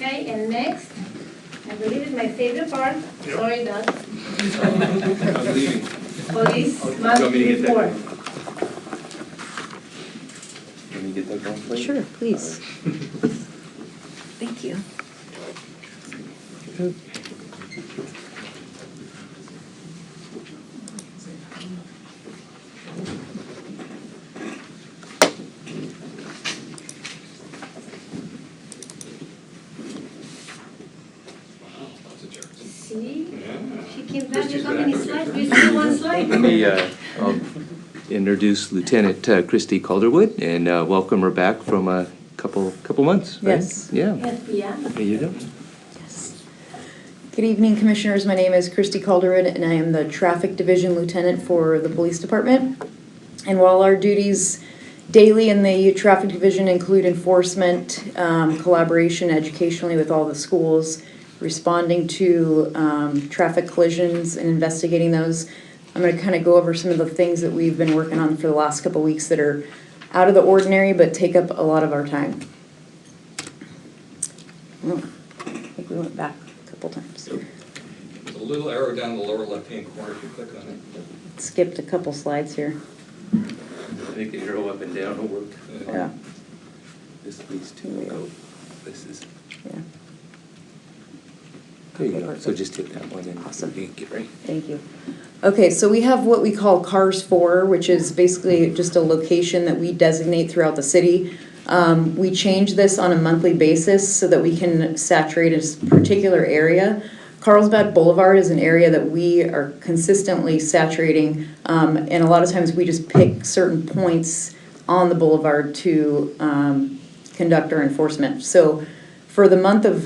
Okay, and next, I believe it's my favorite part. Yep. Sorry, Doug. I'm leaving. Police You want monthly me to get that? report. Let me get that going, please. Sure, please. Thank you. Lots of charts. See, Yeah. she came back Christy's with how many back. slides? We still one slide. Let me I'll introduce Lieutenant Christy Calderwood and welcome her back from a couple months, right? Yes. Yeah. Yeah. There you go. Yes. Good evening, Commissioners. My name is Christy Calderwood, and I am the Traffic Division Lieutenant for the Police Department. And while our duties daily in the Traffic Division include enforcement, collaboration educationally with all the schools, responding to traffic collisions and investigating those, I'm going to kind of go over some of the things that we've been working on for the last couple of weeks that are out of the ordinary but take up a lot of our time. Oh, I think we went back a couple times. There's a little arrow down the lower left-hand corner if you click on it. Skipped a couple slides here. I think the arrow up and down will work. Yeah. This please too. Here we go. Oh, this is. Yeah. There you Okay, go. perfect. So just hit that one and Awesome. you can get right. Thank you. Okay, so we have what we call Cars 4, which is basically just a location that we designate throughout the city. We change this on a monthly basis so that we can saturate a particular area. Carlsbad Boulevard is an area that we are consistently saturating, and a lot of times we just pick certain points on the boulevard to conduct our enforcement. So for the month of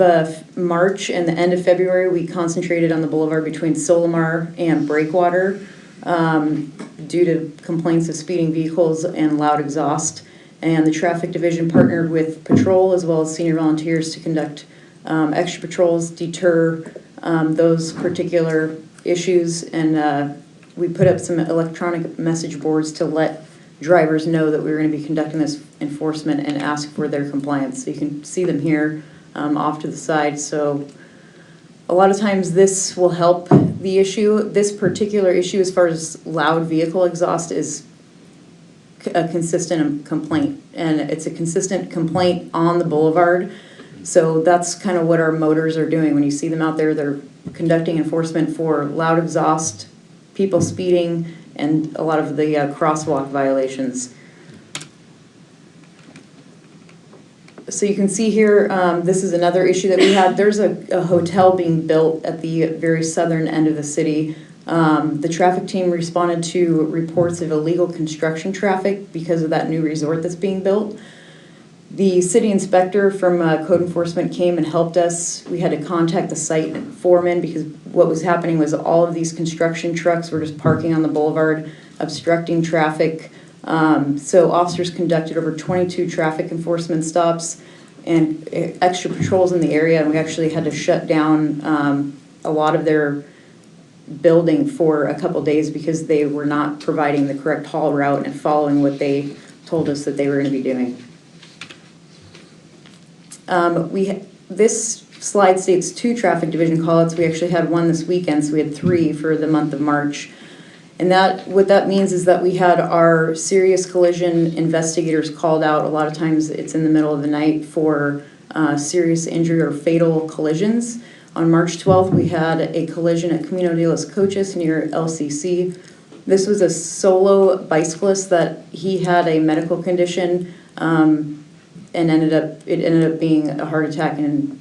March and the end of February, we concentrated on the boulevard between Solomar and Breakwater due to complaints of speeding vehicles and loud exhaust. And the Traffic Division partnered with patrol as well as senior volunteers to conduct extra patrols, deter those particular issues, and we put up some electronic message boards to let drivers know that we were going to be conducting this enforcement and ask for their compliance. So you can see them here off to the side. So a lot of times this will help the issue. This particular issue as far as loud vehicle exhaust is a consistent complaint, and it's a consistent complaint on the boulevard. So that's kind of what our motors are doing. When you see them out there, they're conducting enforcement for loud exhaust, people speeding, and a lot of the crosswalk violations. So you can see here, this is another issue that we had. There's a hotel being built at the very southern end of the city. The traffic team responded to reports of illegal construction traffic because of that new resort that's being built. The city inspector from code enforcement came and helped us. We had to contact the site foreman because what was happening was all of these construction trucks were just parking on the boulevard, obstructing traffic. So officers conducted over 22 traffic enforcement stops and extra patrols in the area, and we actually had to shut down a lot of their building for a couple days because they were not providing the correct haul route and following what they told us that they were going to be doing. This slide states 2 traffic division call-outs. We actually had one this weekend, so we had 3 for the month of March. And what that means is that we had our serious collision investigators called out. A lot of times it's in the middle of the night for serious injury or fatal collisions. On March 12th, we had a collision at Camino de los Coches near LCC. This was a solo bicyclist that he had a medical condition and it ended up being a heart attack, and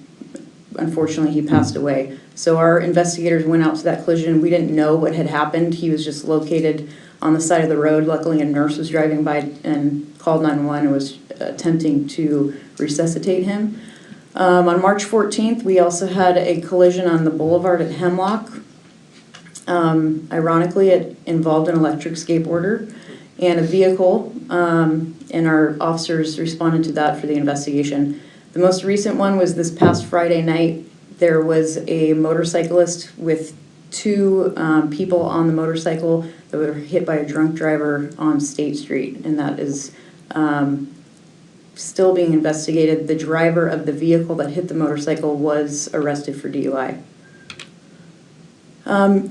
unfortunately he passed away. So our investigators went out to that collision. We didn't know what had happened. He was just located on the side of the road. Luckily, a nurse was driving by and called 911 and was attempting to resuscitate him. On March 14th, we also had a collision on the boulevard at Hemlock. Ironically, it involved an electric skateboarder and a vehicle, and our officers responded to that for the investigation. The most recent one was this past Friday night. There was a motorcyclist with 2 people on the motorcycle that were hit by a drunk driver on State Street, and that is still being investigated. The driver of the vehicle that hit the motorcycle was arrested for DUI.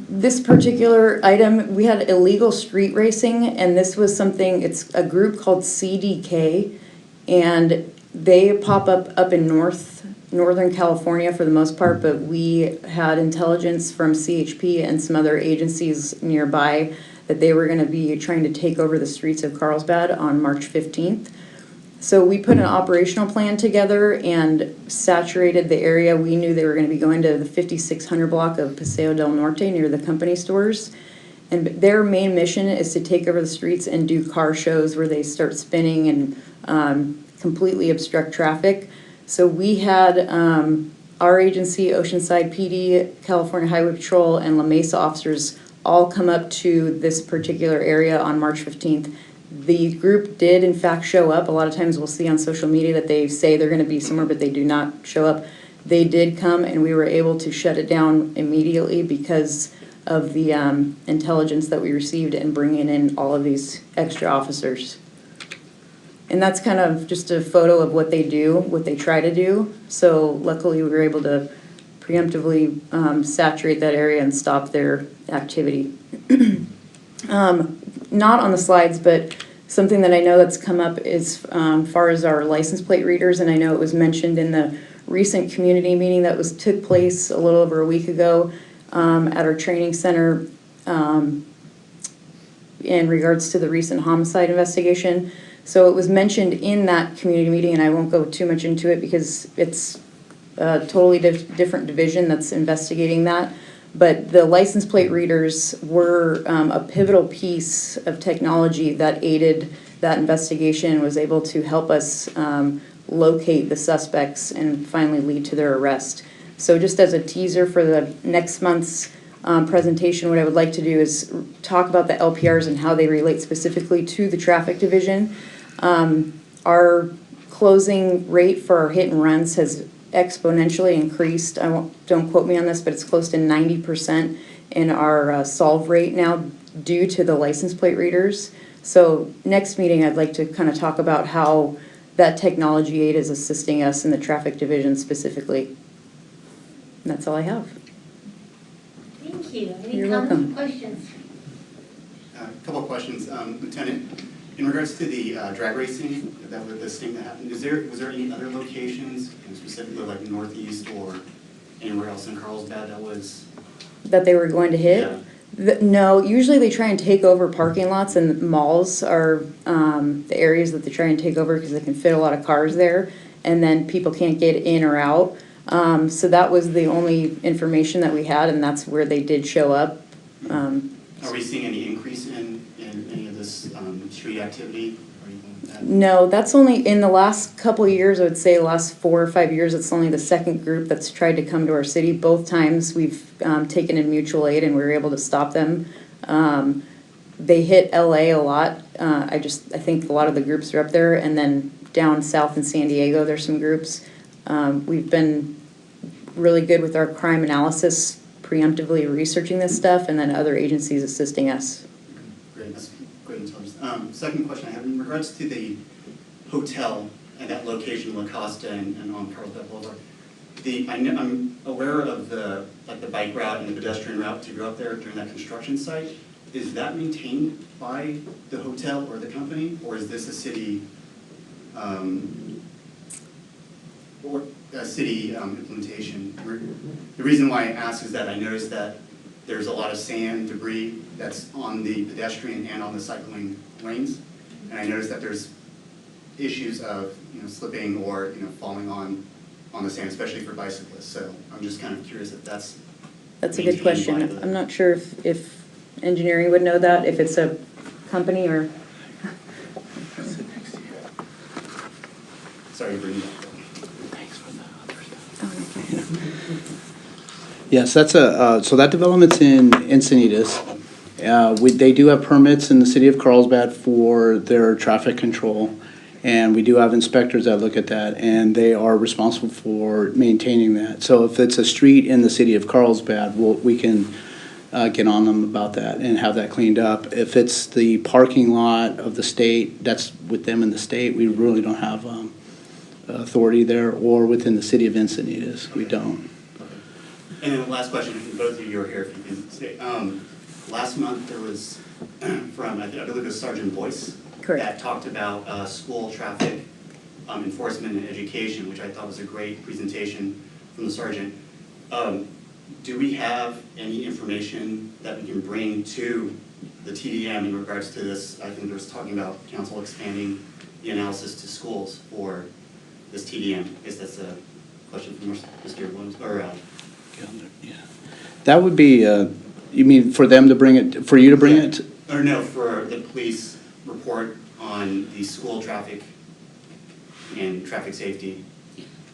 This particular item, we had illegal street racing, and this was something, it's a group called CDK, and they pop up in Northern California for the most part, but we had intelligence from CHP and some other agencies nearby that they were gonna be trying to take over the streets of Carlsbad on March 15th. So we put an operational plan together and saturated the area. We knew they were going to be going to the 5600 block of Paseo del Norte near the company stores. And their main mission is to take over the streets and do car shows where they start spinning and completely obstruct traffic. So we had our agency, Oceanside PD, California Highway Patrol, and La Mesa officers all come up to this particular area on March 15th. The group did in fact show up. A lot of times we'll see on social media that they say they're going to be somewhere, but they do not show up. They did come, and we were able to shut it down immediately because of the intelligence that we received and bringing in all of these extra officers. And that's kind of just a photo of what they do, what they try to do. So luckily we were able to preemptively saturate that area and stop their activity. Not on the slides, but something that I know that's come up is far as our license plate readers, and I know it was mentioned in the recent community meeting that took place a little over a week ago at our training center in regards to the recent homicide investigation. So it was mentioned in that community meeting, and I won't go too much into it because it's a totally different division that's investigating that. But the license plate readers were a pivotal piece of technology that aided that investigation and was able to help us locate the suspects and finally lead to their arrest. So just as a teaser for the next month's presentation, what I would like to do is talk about the LPRs and how they relate specifically to the traffic division. Our closing rate for our hit and runs has exponentially increased. Don't quote me on this, but it's close to 90% in our solve rate now due to the license plate readers. So next meeting, I'd like to kind of talk about how that technology aid is assisting us in the traffic division specifically. And that's all I have. Thank you. Any You're comments welcome. or questions? A couple of questions, Lieutenant. In regards to the drag racing, this thing that happened, was there any other locations, specifically like Northeast or anywhere else in Carlsbad That they were going to hit? Yeah. No, usually they try and take over parking lots, and malls are the areas that they try and take over because they can fit a lot of cars there, and then people can't get in or out. So that was the only information that we had, and that's where they did show up. Are we seeing any increase in any of this street activity or anything like that? No, that's only in the last couple of years. I would say the last 4 or 5 years, it's only the second group that's tried to come to our city. Both times we've taken in mutual aid and we were able to stop them. They hit LA a lot. I think a lot of the groups are up there, and then down south in San Diego there's some groups. We've been really good with our crime analysis, preemptively researching this stuff, and then other agencies assisting us. Great, that's great intelligence. Second question I have, in regards to the hotel and that location, La Costa and on Carlsbad Boulevard, I'm aware of the bike route and the pedestrian route to go up there during that construction site. Is that maintained by the hotel or the company, or is this a city implementation? The reason why I ask is that I noticed that there's a lot of sand, debris that's on the pedestrian and on the cycling lanes, and I noticed that there's issues of slipping or falling on the sand, especially for bicyclists. So I'm just kind of curious if that's a good question. I'm not sure if engineering would know that, if it's a company or. Sorry to bring that up. Yes, that's so that development's in Encinitas. They do have permits in the city of Carlsbad for their traffic control, and we do have inspectors that look at that, and they are responsible for maintaining that. So if it's a street in the city of Carlsbad, we can get on them about that and have that cleaned up. If it's the parking lot of the state, that's with them in the state. We really don't have authority there, or within the city of Encinitas, we don't. And then the last question, if both of you are here, if you can say, last month there was from, I believe it was Sergeant Boyce. Correct. That talked about school traffic enforcement and education, which I thought was a great presentation from the sergeant. Do we have any information that we can bring to the TDM in regards to this? I think there was talking about council expanding the analysis to schools for this TDM. I guess that's a question from Mr. Williams, or Yeah. That would be, you mean for them to bring it, for you to bring it? or no, for the police report on the school traffic and traffic safety.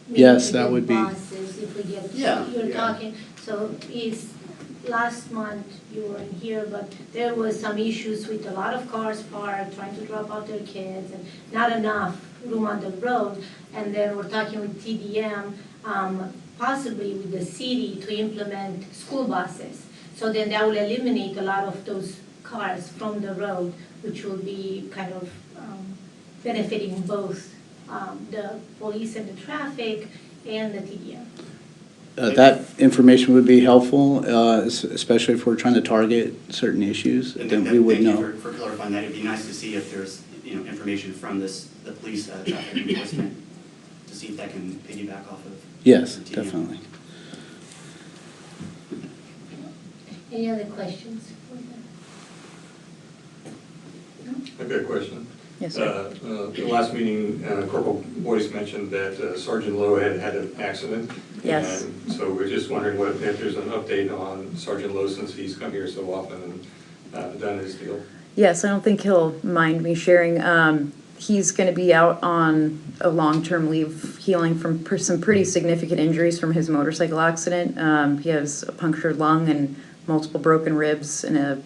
Yes, Maybe that the would be- buses, if we get, Yeah, you're yeah. talking, so is, last month, you weren't here, but there was some issues with a lot of cars parked, trying to drop out their kids, and not enough room on the road. And then we're talking with TDM, possibly with the city to implement school buses. So then that will eliminate a lot of those cars from the road, which will be kind of benefiting both the police and the traffic and the TDM. That information would be helpful, especially if we're trying to target certain issues, And then we would thank know. you for clarifying that. It'd be nice to see if there's, information from the police traffic enforcement, to see if that can piggyback off of. Yes, the TDM. definitely. Any other questions for them? No? I've got a question. Yes, sir. The last meeting, Corporal Boyce mentioned that Sergeant Lowe had had an accident. Yes. And so we're just wondering if there's an update on Sergeant Lowe, since he's come here so often and done his deal. Yes, I don't think he'll mind me sharing. He's going to be out on a long-term leave healing from some pretty significant injuries from his motorcycle accident. He has a punctured lung and multiple broken ribs and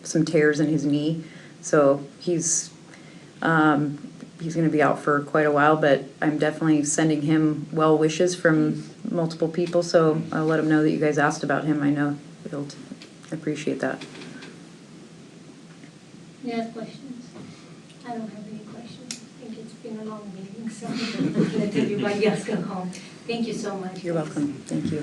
some tears in his knee. So he's going to be out for quite a while, but I'm definitely sending him well wishes from multiple people. So I'll let him know that you guys asked about him. I know he'll appreciate that. Any other questions? I don't have any questions. I think it's been a long meeting, so let everybody else go home. Thank you so much. You're welcome. Thank you.